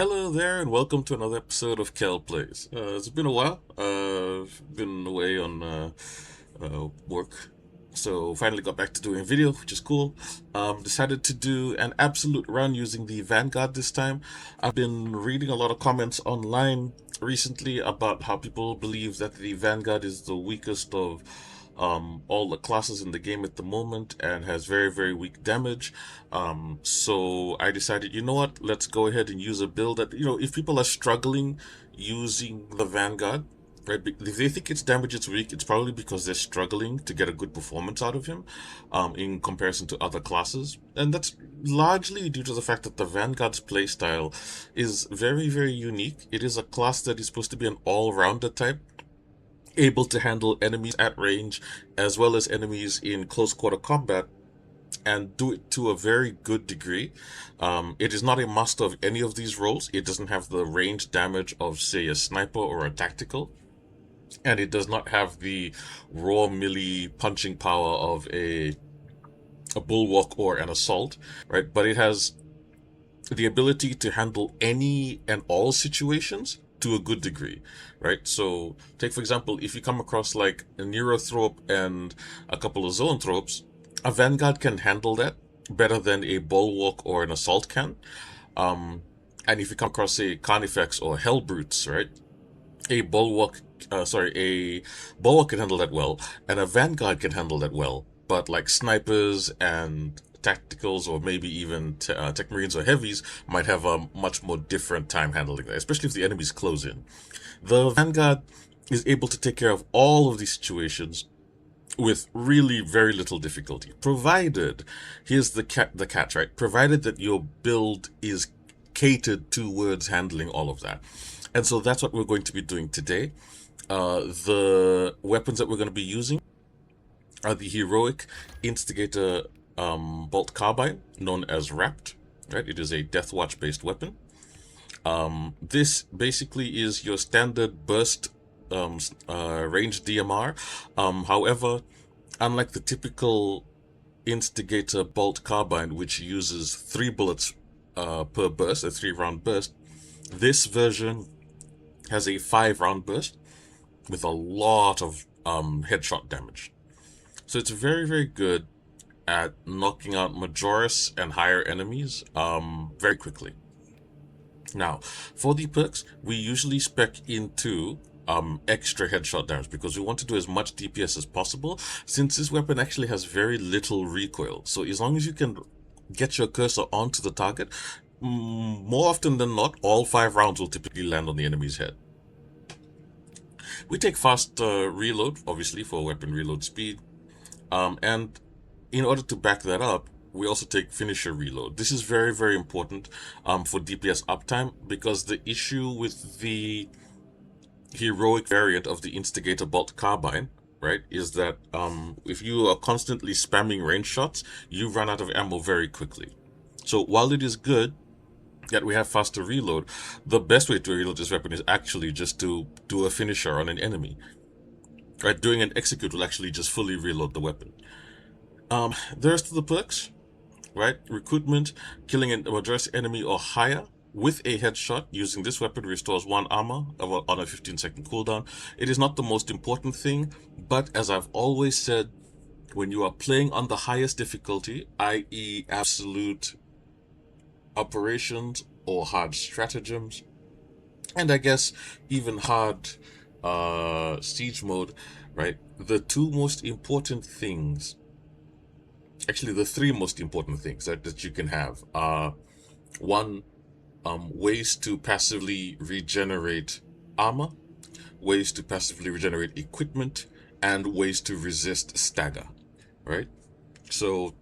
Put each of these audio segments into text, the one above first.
Hello there, and welcome to another episode of Kelplayz. It's been a while. I've been away on work, so finally got back to doing video, which is cool. Decided to do an absolute run using the Vanguard this time. I've been reading a lot of comments online recently about how people believe that the Vanguard is the weakest of all the classes in the game at the moment and has very, very weak damage. So I decided, you know what, let's go ahead and use a build that, if people are struggling using the Vanguard, right, if they think its damage is weak, it's probably because they're struggling to get a good performance out of him in comparison to other classes. And that's largely due to the fact that the Vanguard's playstyle is very, very unique. It is a class that is supposed to be an all-rounder type, able to handle enemies at range as well as enemies in close quarter combat and do it to a very good degree. It is not a master of any of these roles. It doesn't have the range damage of, say, a sniper or a tactical, and it does not have the raw melee punching power of a bulwark or an assault, right? But it has the ability to handle any and all situations to a good degree, right? So, take for example, if you come across like a Neurothrope and a couple of Zoanthropes, a Vanguard can handle that better than a Bulwark or an Assault can. And if you come across, say, Carnifex or Hellbrutes, right? A Bulwark, a Bulwark can handle that well, and a Vanguard can handle that well. But like snipers and tacticals, or maybe even tech marines or heavies, might have a much more different time handling that, especially if the enemies close in. The Vanguard is able to take care of all of these situations with really very little difficulty, provided, here's the catch, right? Provided that your build is catered towards handling all of that. And so that's what we're going to be doing today. The weapons that we're going to be using are the heroic Instigator bolt carbine, known as Wrapped. Right, it is a Death Watch based weapon. This basically is your standard burst range DMR. However, unlike the typical Instigator bolt carbine, which uses 3 bullets per burst, a 3-round burst, this version has a 5-round burst with a lot of headshot damage. So it's very, very good at knocking out Majoris and higher enemies very quickly. Now, for the perks, we usually spec into extra headshot damage because we want to do as much DPS as possible, since this weapon actually has very little recoil. So as long as you can get your cursor onto the target, more often than not, all 5 rounds will typically land on the enemy's head. We take fast reload, obviously, for weapon reload speed. And in order to back that up, we also take finisher reload. This is very, very important for DPS uptime, because the issue with the heroic variant of the Instigator bolt carbine, right, is that if you are constantly spamming range shots, you run out of ammo very quickly. So while it is good that we have faster reload, the best way to reload this weapon is actually just to do a finisher on an enemy. Right, doing an execute will actually just fully reload the weapon. The rest of the perks, right? Recruitment, killing a Majoris enemy or higher with a headshot using this weapon restores 1 armor on a 15-second cooldown. It is not the most important thing, but as I've always said, when you are playing on the highest difficulty, i.e. absolute operations or hard stratagems, and I guess even hard siege mode, right? The 2 most important things, actually the 3 most important things that you can have are, 1, ways to passively regenerate armor, ways to passively regenerate equipment, and ways to resist stagger, right? So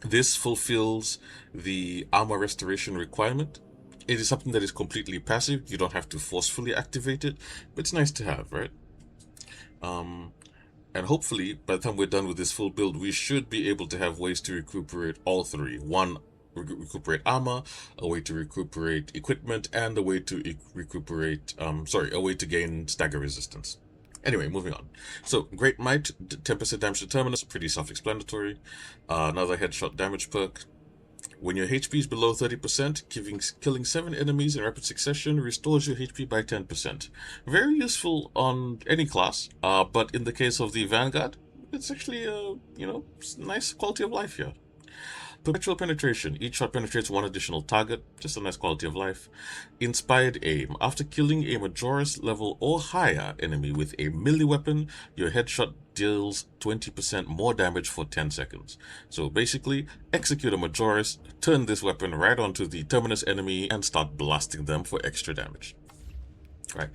this fulfills the armor restoration requirement. It is something that is completely passive. You don't have to forcefully activate it, but it's nice to have, right? And hopefully, by the time we're done with this full build, we should be able to have ways to recuperate all 3. 1, recuperate armor, a way to recuperate equipment, and a way to recuperate, a way to gain stagger resistance. Anyway, moving on. So, Great Might, 10% damage to Terminus, pretty self-explanatory. Another headshot damage perk. When your HP is below 30%, killing 7 enemies in rapid succession restores your HP by 10%. Very useful on any class, but in the case of the Vanguard, it's actually a, nice quality of life here. Perpetual penetration. Each shot penetrates one additional target. Just a nice quality of life. Inspired aim. After killing a Majoris level or higher enemy with a melee weapon, your headshot deals 20% more damage for 10 seconds. So basically, execute a Majoris, turn this weapon right onto the terminus enemy, and start blasting them for extra damage. Right.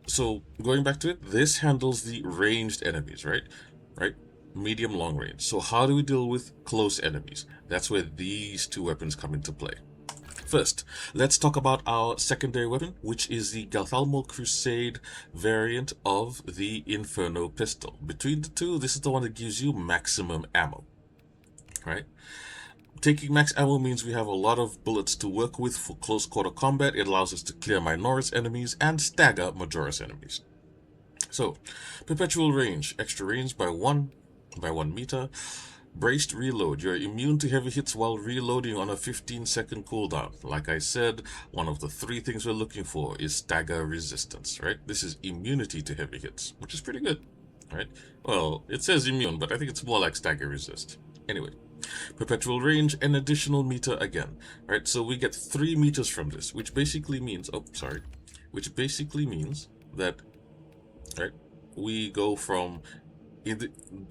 So going back to it, this handles the ranged enemies, right? Medium, long range. So how do we deal with close enemies? That's where these two weapons come into play. First, let's talk about our secondary weapon, which is the Galthalmo Crusade variant of the Inferno pistol. Between the two, this is the one that gives you maximum ammo, right? Taking max ammo means we have a lot of bullets to work with for close quarter combat. It allows us to clear Minoris enemies and stagger Majoris enemies. So, perpetual range, extra range by 1 meter. Braced reload. You're immune to heavy hits while reloading on a 15-second cooldown. Like I said, one of the 3 things we're looking for is stagger resistance, right? This is immunity to heavy hits, which is pretty good, right? Well, it says immune, but I think it's more like stagger resist. Anyway, perpetual range, an additional meter again, right? So we get 3 meters from this, which basically means, that, right, we go from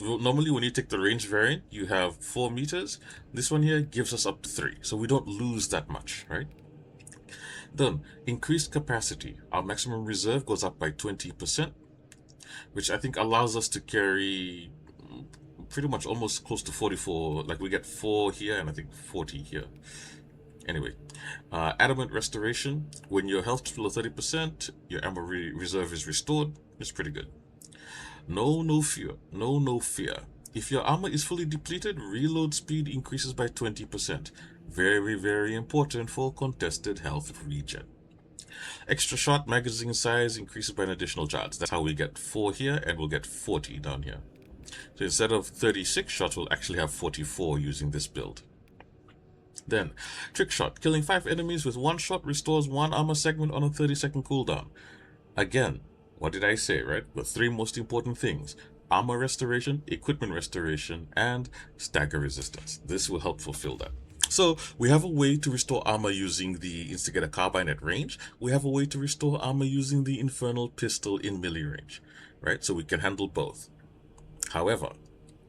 normally when you take the range variant, you have 4 meters. This one here gives us up to 3, so we don't lose that much, right? Then, increased capacity. Our maximum reserve goes up by 20%, which I think allows us to carry pretty much almost close to 44. Like we get 4 here and I think 40 here. Anyway, adamant restoration. When your health is below 30%, your ammo reserve is restored. It's pretty good. No fear. If your armor is fully depleted, reload speed increases by 20%. Very, very important for contested health regen. Extra shot magazine size increases by an additional charge. That's how we get 4 here, and we'll get 40 down here. So instead of 36 shots, we'll actually have 44 using this build. Then, trick shot. Killing 5 enemies with 1 shot restores 1 armor segment on a 30-second cooldown. Again, what did I say, right? The 3 most important things: armor restoration, equipment restoration, and stagger resistance. This will help fulfill that. So we have a way to restore armor using the Instigator carbine at range. We have a way to restore armor using the Infernal pistol in melee range, right? So we can handle both. However,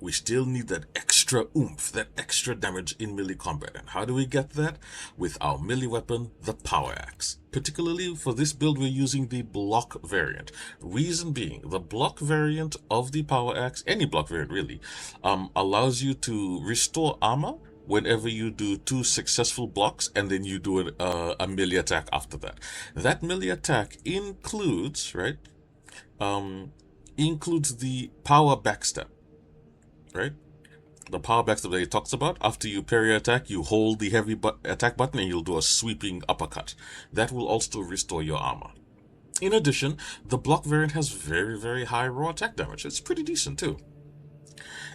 we still need that extra oomph, that extra damage in melee combat. And how do we get that? With our melee weapon, the Poweraxe. Particularly for this build, we're using the block variant. Reason being, the block variant of the Poweraxe, any block variant really, allows you to restore armor whenever you do 2 successful blocks and then you do a melee attack after that. That melee attack includes, right, includes the power backstep. Right? The power backstep that he talks about, after you parry attack, you hold the heavy attack button and you'll do a sweeping uppercut. That will also restore your armor. In addition, the block variant has very, very high raw attack damage. It's pretty decent too.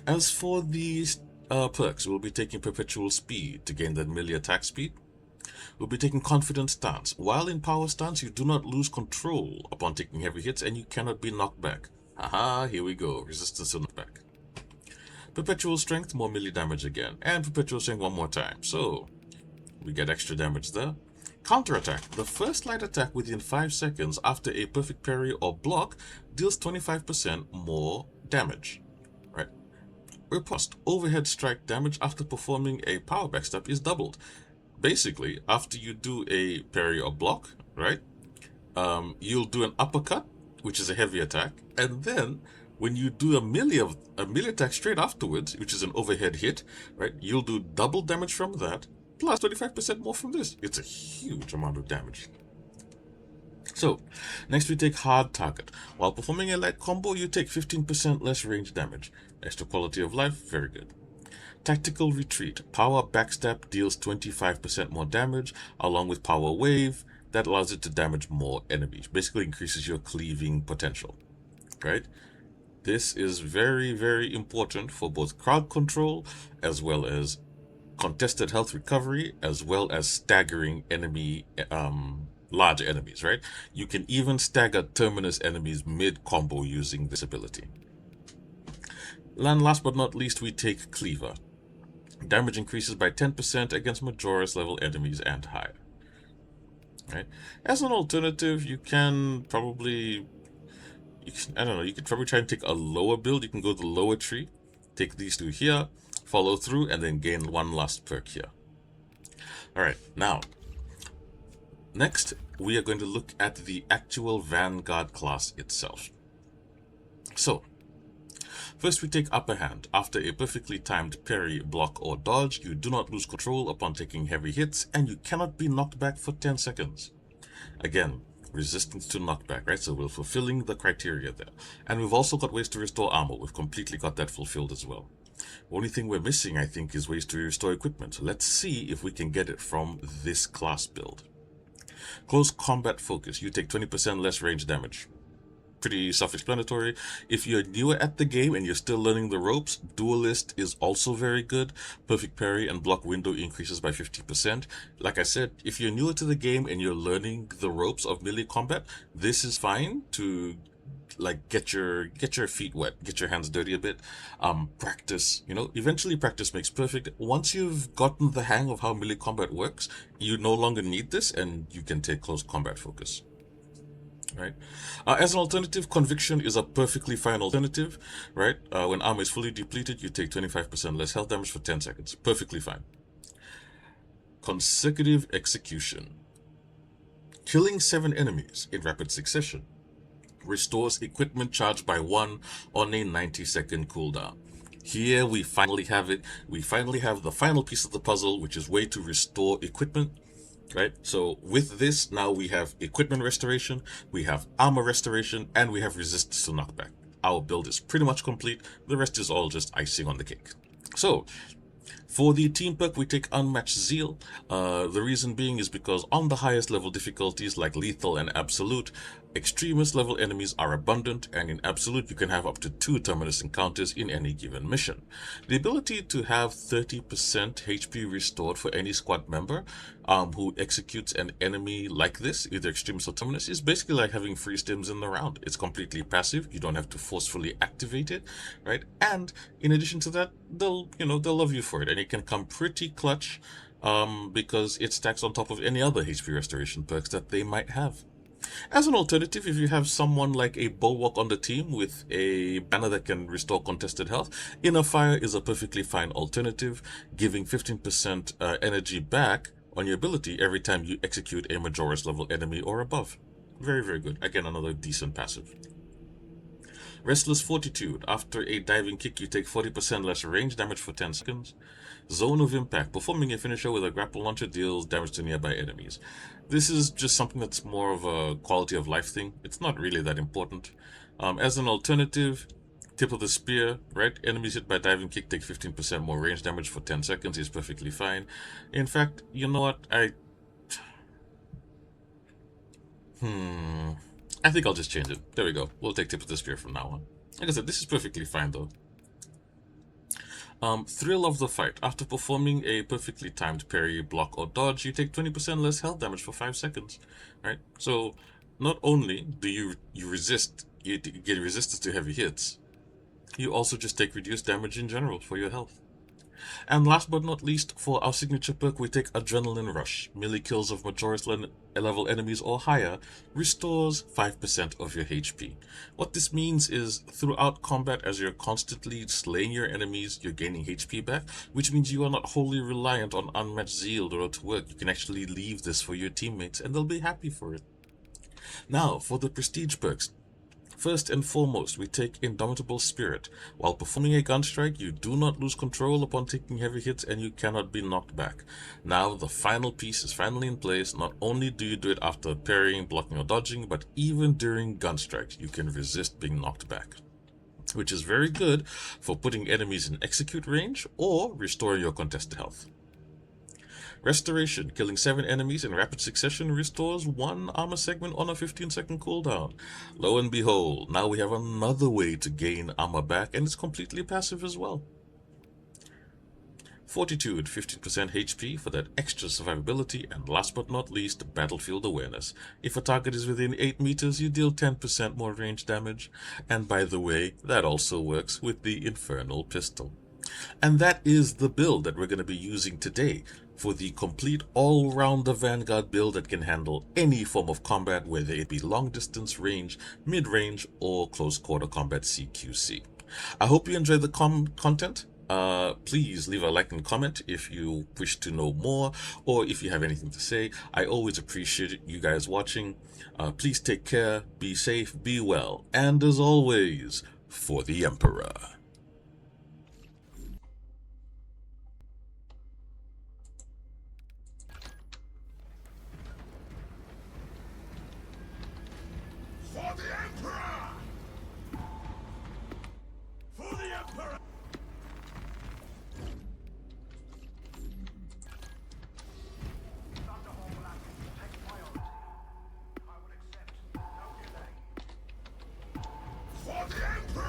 As for these perks, we'll be taking perpetual speed to gain that melee attack speed. We'll be taking confident stance. While in power stance, you do not lose control upon taking heavy hits and you cannot be knocked back. Haha, here we go. Resistance to knockback. Perpetual strength, more melee damage again, and perpetual strength one more time. So we get extra damage there. Counterattack. The first light attack within 5 seconds after a perfect parry or block deals 25% more damage. Right. Riposte. Overhead strike damage after performing a power backstep is doubled. Basically, after you do a parry or block, right, you'll do an uppercut, which is a heavy attack, and then when you do a melee attack straight afterwards, which is an overhead hit, right, you'll do double damage from that, plus 25% more from this. It's a huge amount of damage. So, next we take hard target. While performing a light combo, you take 15% less range damage. Extra quality of life, very good. Tactical retreat. Power backstep deals 25% more damage, along with power wave. That allows it to damage more enemies. Basically increases your cleaving potential, right? This is very, very important for both crowd control as well as contested health recovery, as well as staggering enemy large enemies, right? You can even stagger terminus enemies mid-combo using this ability. And last but not least, we take Cleaver. Damage increases by 10% against Majora's level enemies and higher. Right? As an alternative, you can probably, I don't know, you could probably try and take a lower build. You can go the lower tree, take these two here, follow through, and then gain one last perk here. Alright, now, next, we are going to look at the actual Vanguard class itself. So, first we take Upper Hand. After a perfectly timed parry, block, or dodge, you do not lose control upon taking heavy hits, and you cannot be knocked back for 10 seconds. Again, resistance to knockback, right? So we're fulfilling the criteria there. And we've also got ways to restore armor. We've completely got that fulfilled as well. Only thing we're missing, I think, is ways to restore equipment. So let's see if we can get it from this class build. Close combat focus. You take 20% less range damage. Pretty self-explanatory. If you're newer at the game and you're still learning the ropes, Duelist is also very good. Perfect parry and block window increases by 50%. Like I said, if you're newer to the game and you're learning the ropes of melee combat, this is fine to like get your feet wet, get your hands dirty a bit. Practice, eventually practice makes perfect. Once you've gotten the hang of how melee combat works, you no longer need this and you can take close combat focus. Right. As an alternative, Conviction is a perfectly fine alternative, right? When armor is fully depleted, you take 25% less health damage for 10 seconds. Perfectly fine. Consecutive Execution. Killing 7 enemies in rapid succession restores equipment charge by 1 on a 90-second cooldown. Here we finally have it. We finally have the final piece of the puzzle, which is way to restore equipment. Right, so with this, now we have equipment restoration, we have armor restoration, and we have resistance to knockback. Our build is pretty much complete. The rest is all just icing on the cake. So, for the team perk, we take Unmatched Zeal. The reason being is because on the highest level difficulties like Lethal and Absolute, Extremist level enemies are abundant, and in Absolute you can have up to 2 Terminus encounters in any given mission. The ability to have 30% HP restored for any squad member who executes an enemy like this, either Extremist or Terminus, is basically like having free stims in the round. It's completely passive. You don't have to forcefully activate it, right? And in addition to that, they'll love you for it, and it can come pretty clutch because it stacks on top of any other HP restoration perks that they might have. As an alternative, if you have someone like a Bulwark on the team with a banner that can restore contested health, Inner Fire is a perfectly fine alternative, giving 15% energy back on your ability every time you execute a Majora's level enemy or above. Very, very good. Again, another decent passive. Restless Fortitude. After a diving kick, you take 40% less range damage for 10 seconds. Zone of Impact. Performing a finisher with a grapple launcher deals damage to nearby enemies. This is just something that's more of a quality of life thing. It's not really that important. As an alternative, Tip of the Spear, right? Enemies hit by diving kick take 15% more range damage for 10 seconds. Is perfectly fine. In fact, you know what? I think I'll just change it. There we go. We'll take Tip of the Spear from now on. Like I said, this is perfectly fine though. Thrill of the Fight. After performing a perfectly timed parry, block, or dodge, you take 20% less health damage for 5 seconds. Right? So, not only do you get resistance to heavy hits, you also just take reduced damage in general for your health. And last but not least, for our signature perk, we take Adrenaline Rush. Melee kills of Majora's level enemies or higher restores 5% of your HP. What this means is, throughout combat, as you're constantly slaying your enemies, you're gaining HP back, which means you are not wholly reliant on Unmatched Zeal in order to work. You can actually leave this for your teammates, and they'll be happy for it. Now, for the prestige perks. First and foremost, we take Indomitable Spirit. While performing a gun strike, you do not lose control upon taking heavy hits, and you cannot be knocked back. Now, the final piece is finally in place. Not only do you do it after parrying, blocking, or dodging, but even during gun strikes, you can resist being knocked back, which is very good for putting enemies in execute range or restoring your contested health. Restoration. Killing 7 enemies in rapid succession restores 1 armor segment on a 15-second cooldown. Lo and behold, now we have another way to gain armor back, and it's completely passive as well. Fortitude, 15% HP for that extra survivability, and last but not least, battlefield awareness. If a target is within 8 meters, you deal 10% more range damage, and by the way, that also works with the Infernal pistol. And that is the build that we're going to be using today for the complete all-rounder Vanguard build that can handle any form of combat, whether it be long distance, range, mid-range, or close quarter combat CQC. I hope you enjoyed the content. Please leave a like and comment if you wish to know more, or if you have anything to say. I always appreciate you guys watching. Please take care, be safe, be well, and as always, for the Emperor. For the Emperor! For the Emperor! For the Emperor!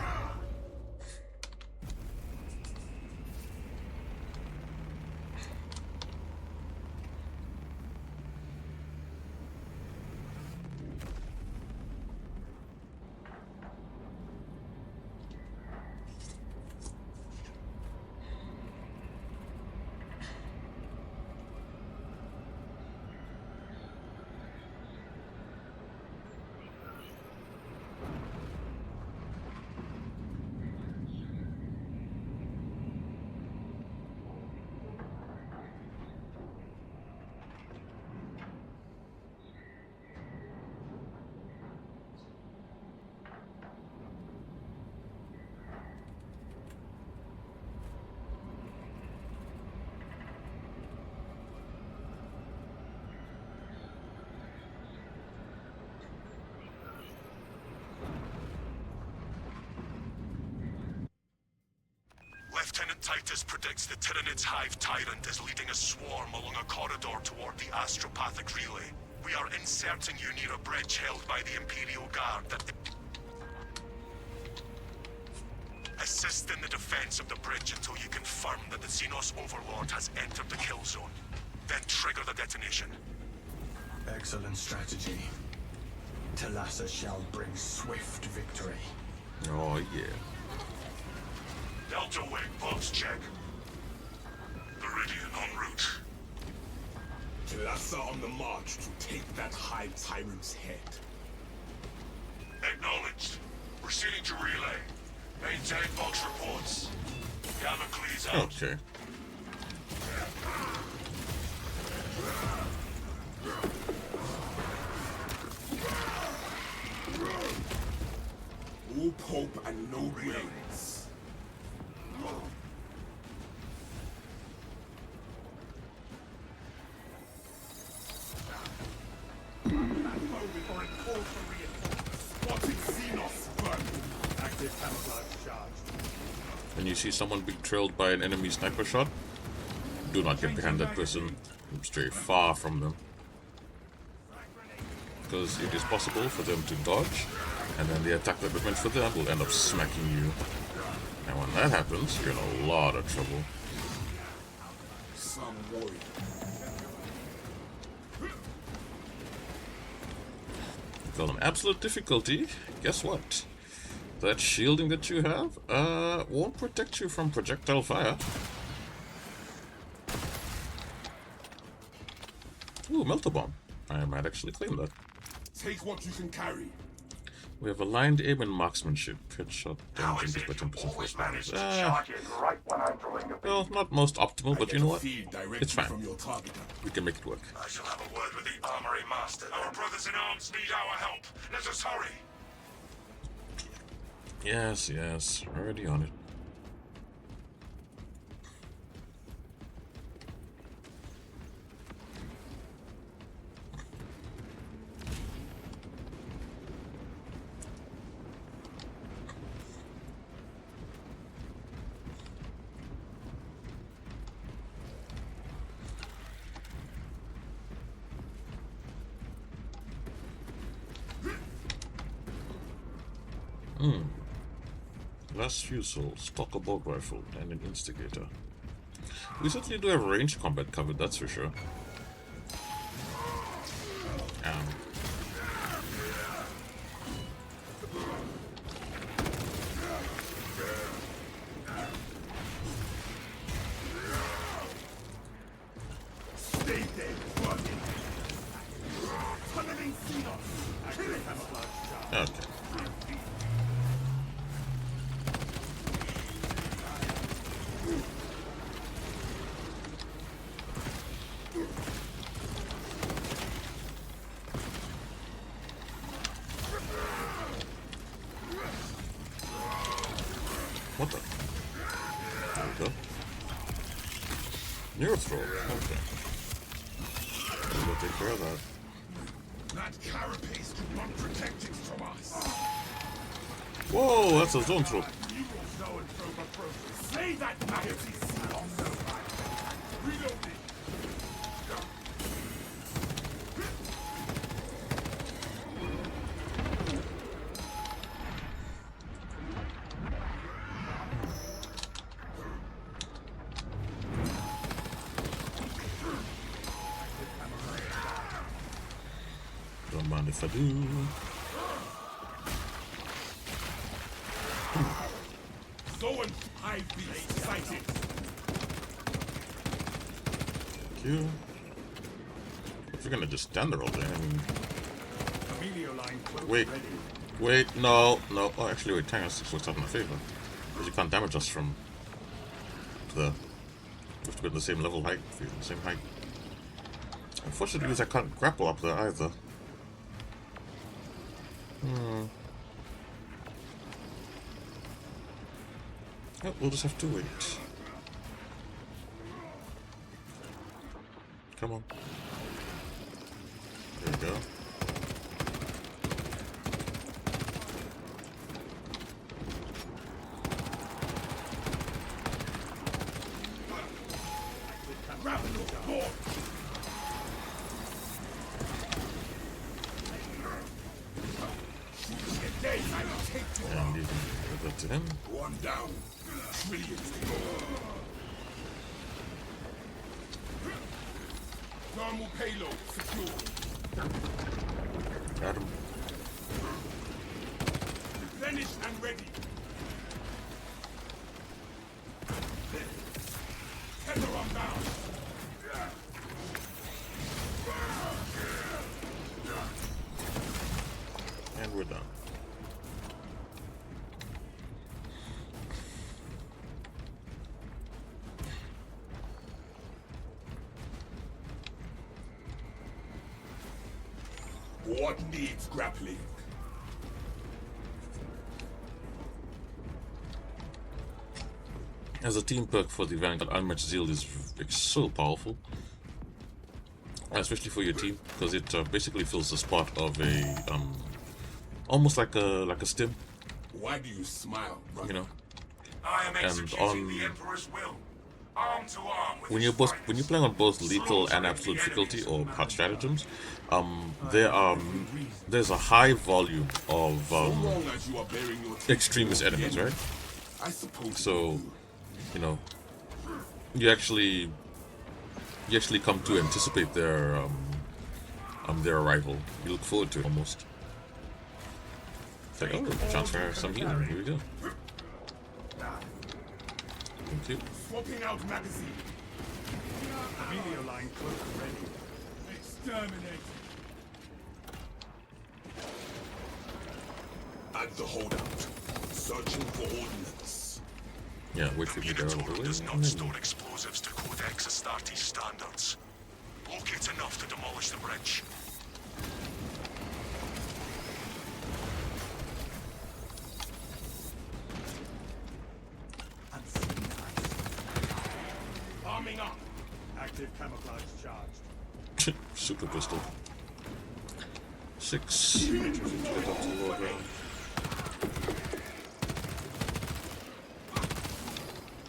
Lieutenant Titus predicts the Tyranid's Hive Tyrant is leading a swarm along a corridor toward the astropathic relay. We are inserting you near a bridge held by the Imperial Guard that... Assist in the defense of the bridge until you confirm that the Xenos Overlord has entered the kill zone. Then trigger the detonation. Excellent strategy. Talassa shall bring swift victory. Oh yeah. Delta Wing, box check. Viridian en route. Talassa on the march to take that Hive Tyrant's head. Acknowledged. Proceeding to relay. Maintain box reports. Kelplayz out. Okay. All Pope and no brains. Before it calls for reinforcements. Spotted Xenos burn. Active camouflage charged. When you see someone being trailed by an enemy sniper shot, do not get behind that person. Stay far from them. Because it is possible for them to dodge, and then the attack that was meant for them will end up smacking you. And when that happens, you're in a lot of trouble. Some warrior. Got an absolute difficulty. Guess what? That shielding that you have won't protect you from projectile fire. Ooh, melter bomb. I might actually claim that. Take what you can carry. We have aligned aim and marksmanship. Headshot How damage is increased by it 10% you for always spammers. manage to charge in right when I'm throwing a beat? Well, not most optimal, but you know what? Feed directly It's fine. from your target. We can make it work. I shall have a word with the Armory Master. Our brothers in arms need our help. Let us hurry. Yes, yes. Already on it. Last few souls, stock a bolt rifle, and an Instigator. We certainly do have range combat covered, that's for sure. Stay dead, buddy. Tunneling Xenos. Active camouflage charge. Okay. What the? There we go. Neurothrow. Okay. We'll take care of that. That carapace could not protect it from us. Whoa, that's a zone throw. You will know and probe approach. Say that magazine Xenos. Reloading. Don't mind if I do. Zone IV sighted. Thank you. If you're gonna just stand there all day, I mean... Amelio line close Wait. ready. Wait, no. Oh, actually, wait, Tangus this works out in my favor. Because you can't damage us from the... We have to be at the same level height, the same height. Unfortunately, because I can't grapple up there either. Oh, we'll just have to wait. Come on. There we go. And you can give that to him. One down. Trillions to go. Thermal payload secure. Got him. Replenished and ready. Tether unbound. And we're done. What needs grappling? As a team perk for the Vanguard, Unmatched Zeal is so powerful. Especially for your team, because it basically fills the spot of a almost like a stim, Why do you smile, brother? you know. I am And executing on the Emperor's will. Arm to arm with when his you're fighters. playing on both lethal and absolute difficulty or hard stratagems, there's a high volume of So long as you are bearing your teeth extremist to the enemies, end, right? I suppose So, you know, you actually come to anticipate their arrival. You look forward to it almost. It's like, oh, chance for some healing. Here we go. Thank you. swapping out magazine. Amelio line close and ready. Exterminate. At the holdout. Searching for ordnance. Yeah, wait for me to get out of the Minotaur way. does and not then- store explosives to Codex Astartes standards. Locate enough to demolish the bridge. Arming up. Active camouflage charged. Super pistol. 6. Get up to the lower ground.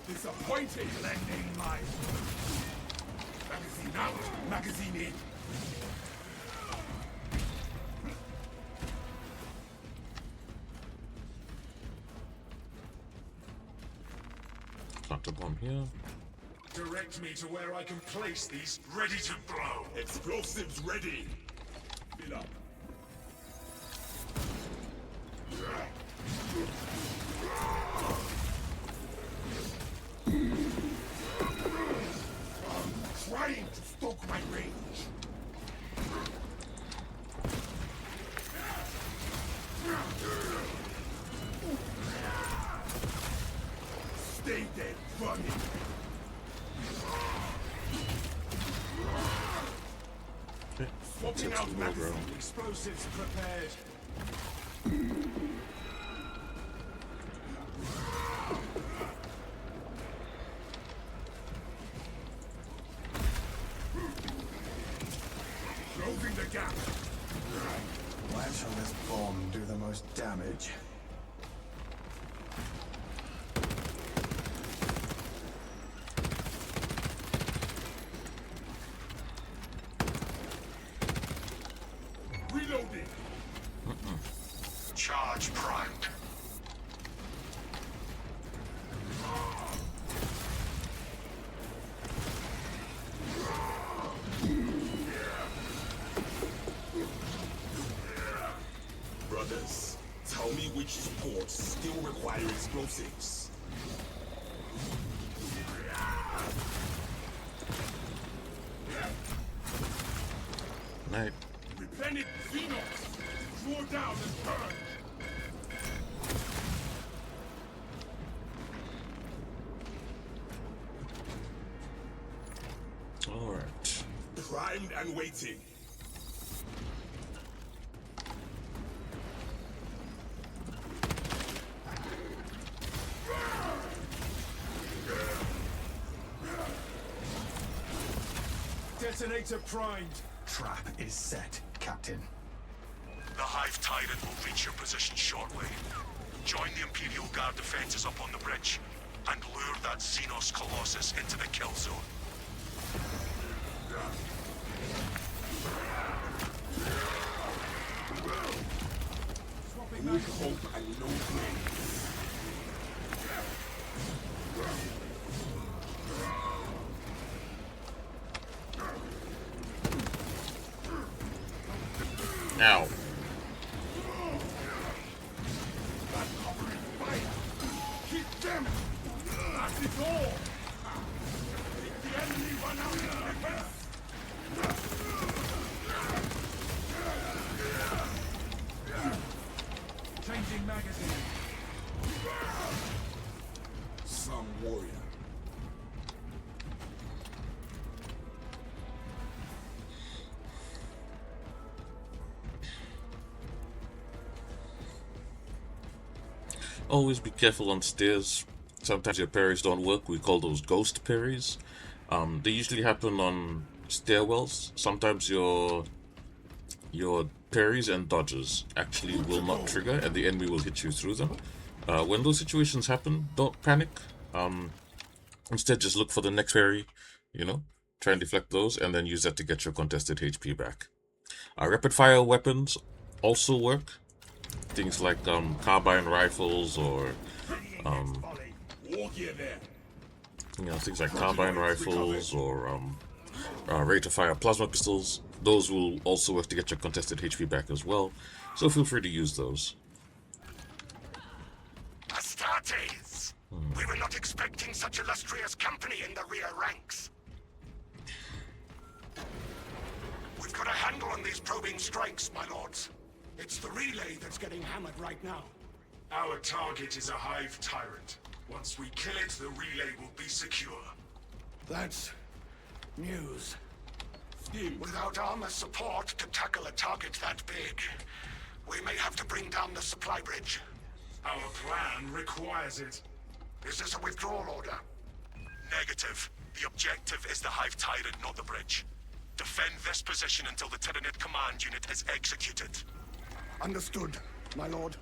Disappointing blending my magazine out, magazine in. Plant a bomb here. Direct me to where I can place these ready to blow. Explosives ready. Fill up. Trying to stoke my range. Stay dead, funny. Swapping out magazine. Explosives prepared. Closing the gap. Where shall this bomb do the most damage? Reloading. Charge primed. Brothers, tell me which supports still require explosives. Night. Replenish Xenos. Draw down and purge. Alright. Primed and waiting. Detonator primed. Trap is set, Captain. The Hive Tyrant will reach your position shortly. Join the Imperial Guard defenses up on the bridge, and lure that Xenos Colossus into the kill zone. Swapping Good magazine. hope and no grace. Ow. Keep them! That's it all! Make the enemy run out of defense! Changing magazine. Some warrior. Always be careful on stairs. Sometimes your parries don't work. We call those ghost parries. They usually happen on stairwells. Sometimes your parries and dodges actually will not trigger, and the enemy will hit you through them. When those situations happen, don't panic. Instead, just look for the next parry. You know, try and deflect those, and then use that to get your contested HP back. Rapid fire weapons also work. Things like carbine rifles or War gear there. things like carbine rifles or rate of fire plasma pistols. Those will also work to get your contested HP back as well. So feel free to use those. Astartes! We were not expecting such illustrious company in the rear ranks. We've got a handle on these probing strikes, my lords. It's the relay that's getting hammered right now. Our target is a Hive Tyrant. Once we kill it, the relay will be secure. That's news. Without armor support to tackle a target that big, we may have to bring down the supply bridge. Our plan requires it. Is this a withdrawal order? Negative. The objective is the Hive Tyrant, not the bridge. Defend this position until the Tyranid command unit is executed. Understood, my lord.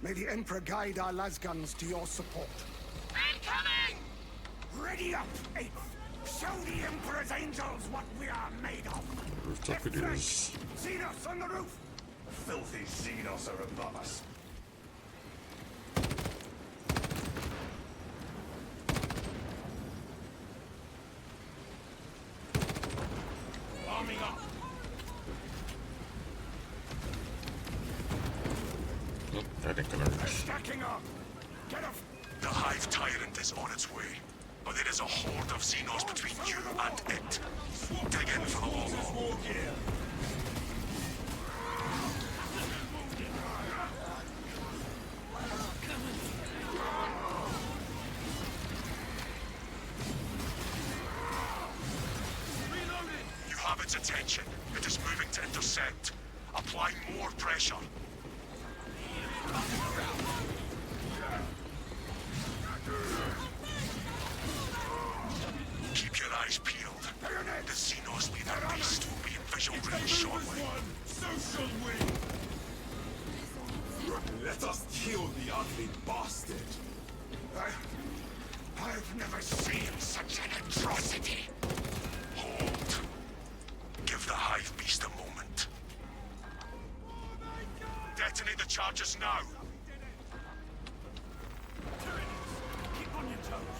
May the Emperor guide our lasguns to your support. Incoming! Ready up, Ape! Show the Emperor's angels what we are made of! Rooftop it is. Xenos on the roof! Filthy Xenos are above us. That ain't gonna reach. Stacking up! Get a... The Hive Tyrant is on its way, but there is a horde of Xenos between you and it. Dig in for the long haul. You have its attention. It is moving to intercept. Apply more pressure. Keep your eyes peeled. The Xenos leader beast will be in visual range shortly. So shall we. Let us kill the ugly bastard. I've never seen such an atrocity. Hold. Give the Hive beast a moment. Detonate the charges now. Keep on your toes.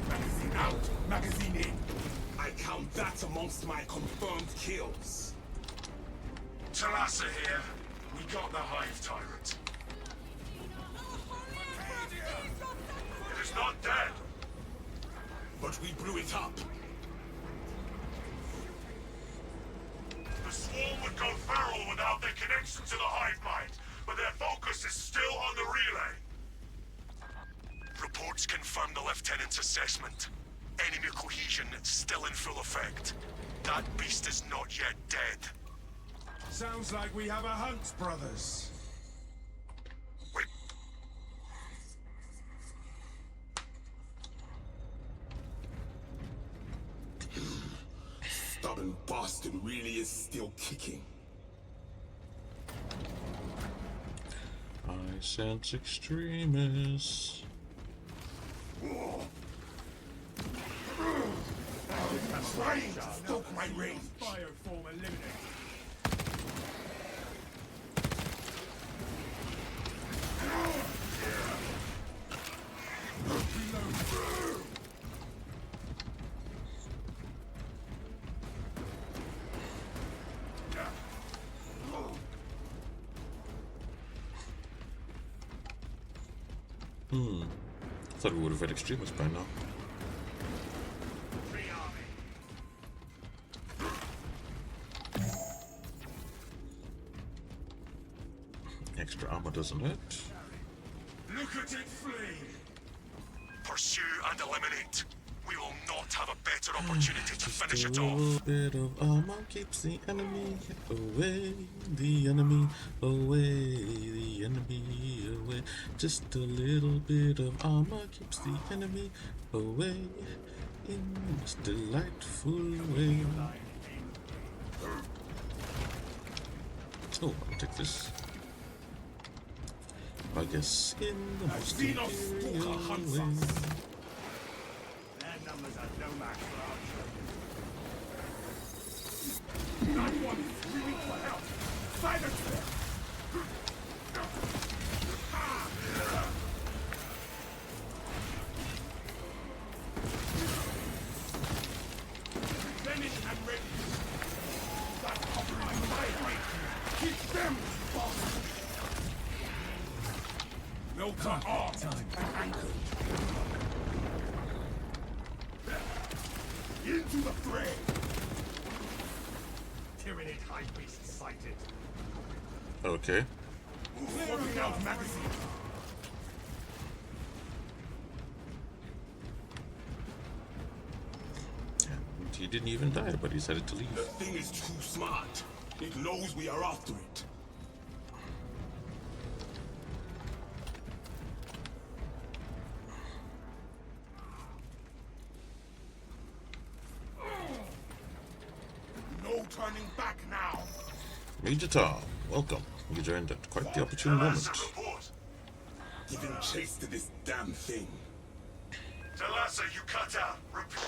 Magazine out, magazine in. I count that amongst my confirmed kills. Talassa here. We got the Hive Tyrant. It is not dead. But we blew it up. The swarm would go feral without their connection to the Hive Mind, but their focus is still on the relay. Reports confirm the Lieutenant's assessment. Enemy cohesion still in full effect. That beast is not yet dead. Sounds like we have a hunt, brothers. Wait. Stubborn bastard really is still kicking. I sense extremists. Trying to stoke my rage. Bioform eliminated. Thought we would have had extremists by now. Extra armor doesn't hurt. Look at it flee! Pursue and eliminate. We will not have a better opportunity to finish it A off. little bit of armor keeps the enemy away. The enemy away. The enemy away. Just a little bit of armor keeps the enemy away. In the most delightful way. Oh, I'll take this. I guess in the most Xenos superior Stalker hunts way. us. Their numbers are no match for our children. That one is screaming for help. Silence them! Finished and ready. That's covering my way. Keep them, boss! No time. Armed and anchored. Into the fray. Tyranid high beast sighted. Okay. Swapping out magazine. And he didn't even die, but he decided to leave. The thing is too smart. It knows we are after it. No turning back now. Major Tom, welcome. You joined at quite the opportune moment. Talassa report. Giving chase to this damn thing. Talassa, you cut out. Repeat.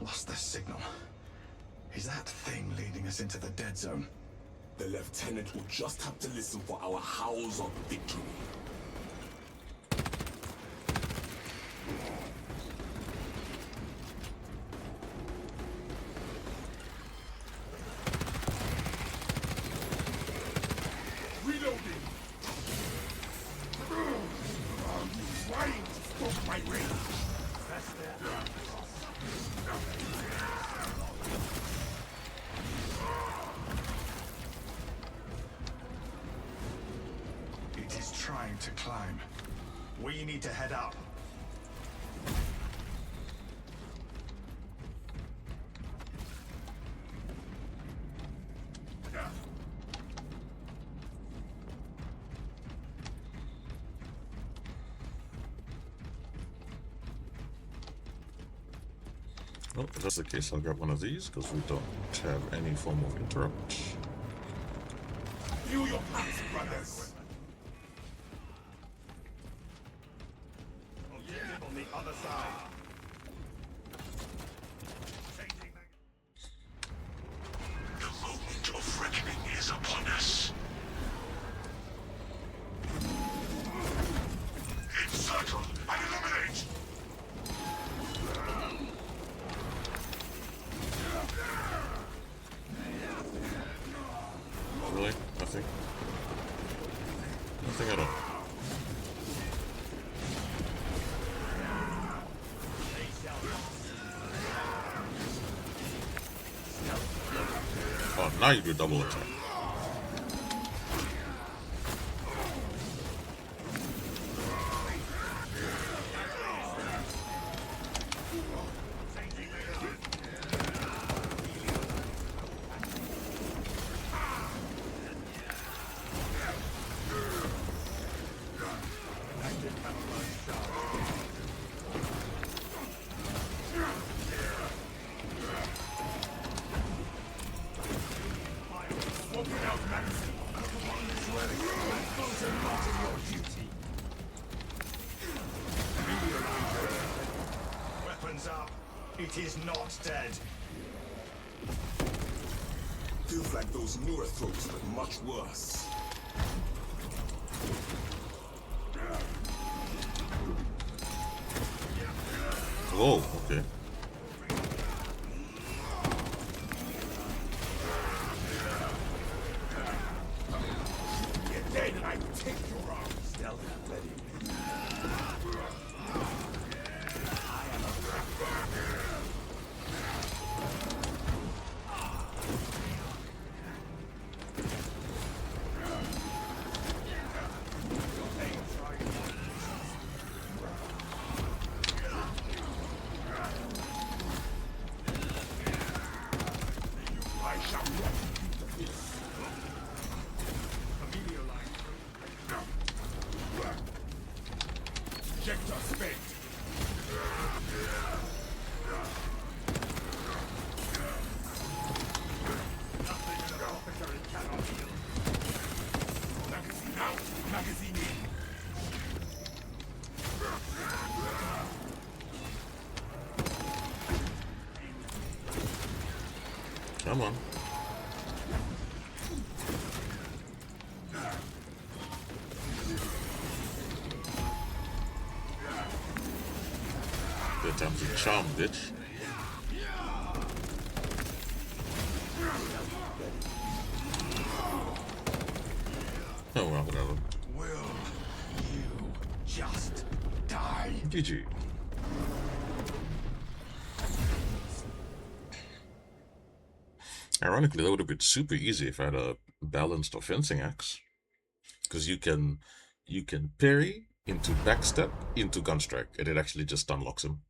Lost the signal. Is that thing leading us into the dead zone? The lieutenant will just have to listen for our howls of victory. my range. It is trying to climb. We need to head up. Well, if that's the case, I'll grab one of these because we don't have any form of interrupt. View your paths, brothers. Objective on the other side. The moment of reckoning is upon us. Encircle and eliminate! Really? Nothing? Nothing at all. Oh, now you do double attack. Weapons up. It is not dead. Feels like those newer throats, but much worse. Whoa, okay. Then I take your arms. Stealth ready. I shall not be defeated. Ejector spent. Nothing in the apothecary cannot heal. Magazine out. Magazine in. Come on. Good time to charm, bitch. Oh well, whatever. Will you just die? GG. Ironically, that would have been super easy if I had a balanced or fencing axe, because you can parry into backstep into gunstrike, and it actually just unlocks him.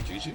GG.